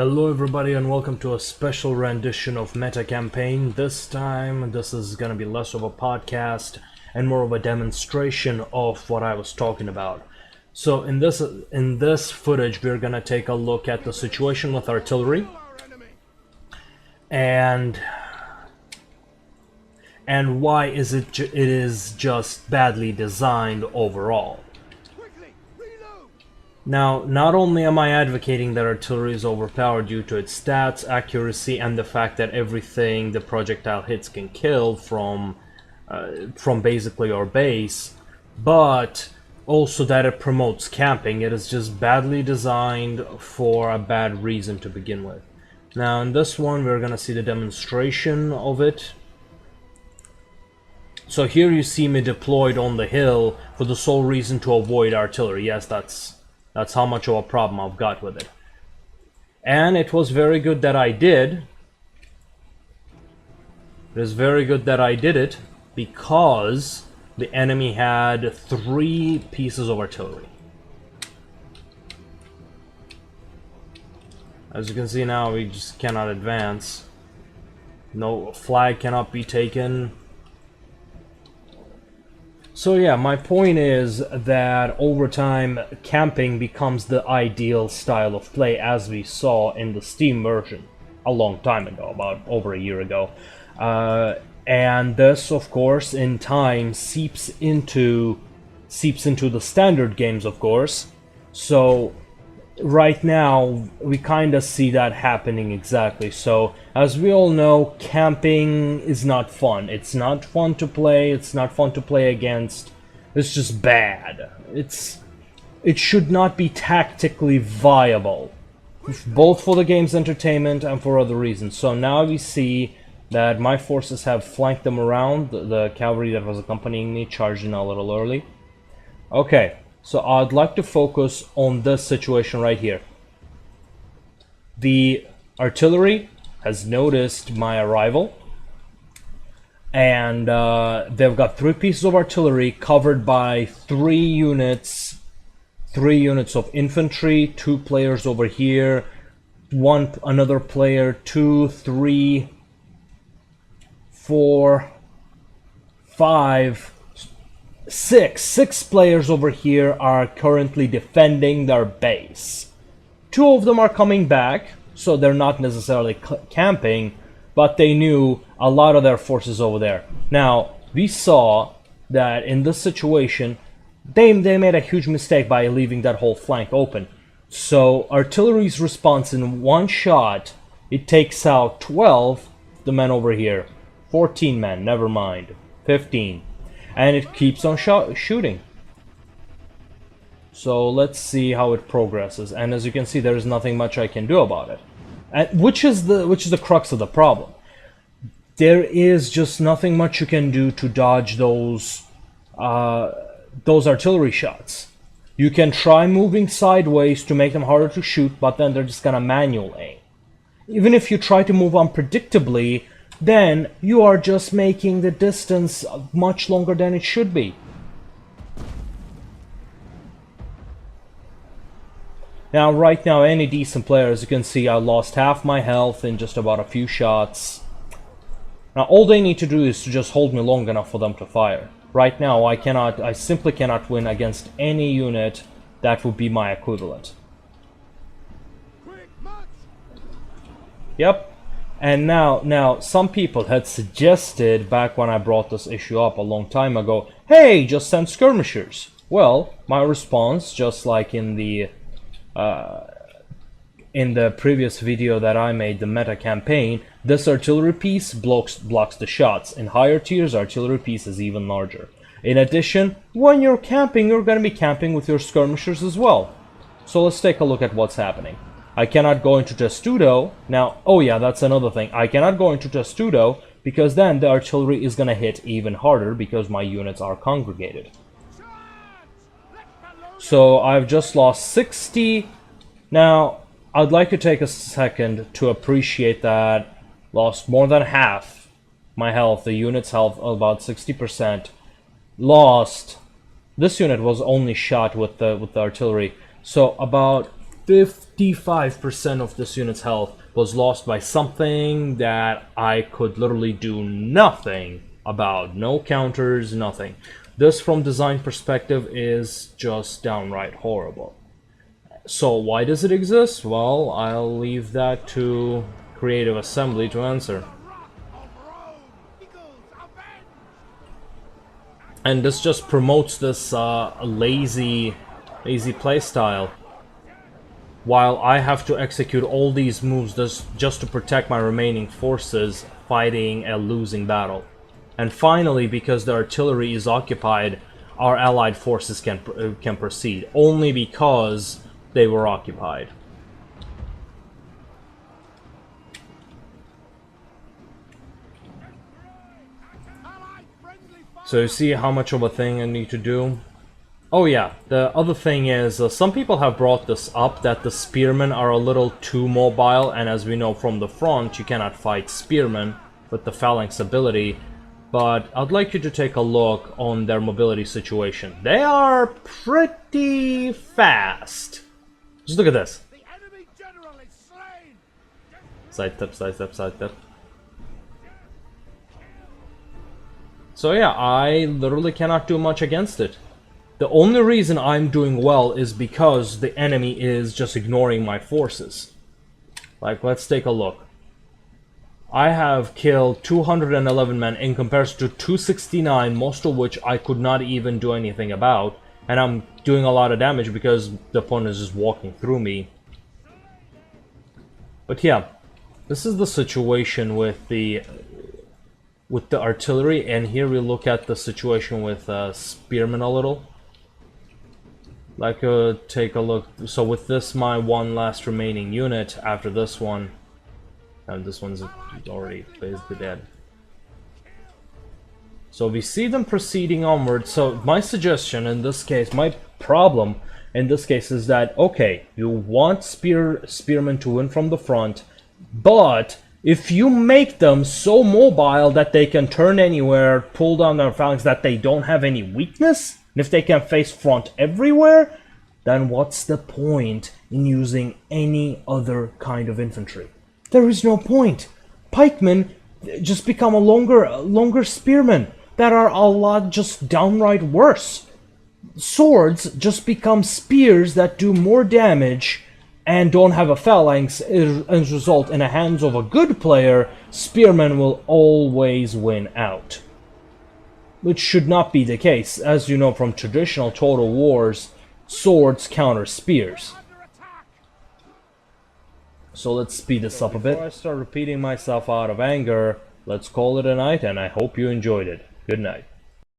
Hello everybody and welcome to a special rendition of Meta Campaign. This time this is gonna be less of a podcast and more of a demonstration of what I was talking about. So in this footage we're gonna take a look at the situation with artillery and why it is just badly designed overall. Now, not only am I advocating that artillery is overpowered due to its stats, accuracy, and the fact that everything the projectile hits can kill from basically our base, but also that it promotes camping. It is just badly designed for a bad reason to begin with. Now, in this one, we're going to see the demonstration of it. So here you see me deployed on the hill for the sole reason to avoid artillery. Yes, that's how much of a problem I've got with it. And it was very good that I did. It is very good that I did it because the enemy had 3 pieces of artillery. As you can see now, we just cannot advance. No flag cannot be taken. So yeah, my point is that over time, camping becomes the ideal style of play, as we saw in the Steam version a long time ago, about over a year ago. And this, of course, in time seeps into the standard games, of course. So right now, we kind of see that happening exactly. So, as we all know, camping is not fun. It's not fun to play. It's not fun to play against. It's just bad. It should not be tactically viable, both for the game's entertainment and for other reasons. So now we see that my forces have flanked them around. The cavalry that was accompanying me charged in a little early. Okay. So I'd like to focus on this situation right here. The artillery has noticed my arrival, and they've got 3 pieces of artillery covered by 3 units of infantry, 2 players over here, another player, 2, 3, 4, 5, 6 players over here are currently defending their base. 2 of them are coming back, so they're not necessarily camping, but they knew a lot of their forces over there. Now, we saw that in this situation, they made a huge mistake by leaving that whole flank open. So, artillery's response in one shot, it takes out 12 the men over here. 14 men, never mind. 15. And it keeps on shooting. So let's see how it progresses. And as you can see, there is nothing much I can do about it. And which is the crux of the problem. There is just nothing much you can do to dodge those artillery shots. You can try moving sideways to make them harder to shoot, but then they're just gonna manual aim. Even if you try to move unpredictably, then you are just making the distance much longer than it should be. Now, right now, any decent player, as you can see, I lost half my health in just about a few shots. Now, all they need to do is to just hold me long enough for them to fire. Right now, I simply cannot win against any unit that would be my equivalent. Yep. And now, some people had suggested, back when I brought this issue up a long time ago, hey, just send skirmishers. Well, my response, just like in the previous video that I made, the Meta Campaign, this artillery piece blocks the shots. In higher tiers, artillery piece is even larger. In addition, when you're camping, you're going to be camping with your skirmishers as well. So let's take a look at what's happening. I cannot go into Testudo. Now, oh yeah, that's another thing. I cannot go into Testudo because then the artillery is going to hit even harder because my units are congregated. So I've just lost 60. Now, I'd like to take a second to appreciate that. Lost more than half my health, the unit's health, about 60%. Lost. This unit was only shot with the artillery. So about 55% of this unit's health was lost by something that I could literally do nothing about. No counters, nothing. This, from design perspective, is just downright horrible. So why does it exist? Well, I'll leave that to Creative Assembly to answer. And this just promotes this lazy playstyle. While I have to execute all these moves just to protect my remaining forces fighting a losing battle. And finally, because the artillery is occupied, our allied forces can proceed, only because they were occupied. So you see how much of a thing I need to do? Oh yeah, the other thing is, some people have brought this up, that the spearmen are a little too mobile, and as we know from the front, you cannot fight spearmen with the phalanx ability. But I'd like you to take a look on their mobility situation. They are pretty fast. Just look at this. The enemy general is slain. Side step, side step, side step. So yeah, I literally cannot do much against it. The only reason I'm doing well is because the enemy is just ignoring my forces. Like, let's take a look. I have killed 211 men in comparison to 269, most of which I could not even do anything about. And I'm doing a lot of damage because the opponent is just walking through me. But yeah, this is the situation with the artillery, and here we look at the situation with spearmen a little. Like, take a look. So with this, my one last remaining unit after this one, and this one's already basically dead. So we see them proceeding onward. So my suggestion in this case, my problem in this case is that, okay, you want spearmen to win from the front, but if you make them so mobile that they can turn anywhere, pull down their phalanx, that they don't have any weakness, and if they can face front everywhere, then what's the point in using any other kind of infantry? There is no point. Pikemen just become a longer spearmen that are a lot just downright worse. Swords just become spears that do more damage and don't have a phalanx, and result in the hands of a good player. Spearmen will always win out. Which should not be the case. As you know from traditional Total Wars, swords counter spears. So let's speed this up a bit. Before I start repeating myself out of anger, let's call it a night, and I hope you enjoyed it. Good night.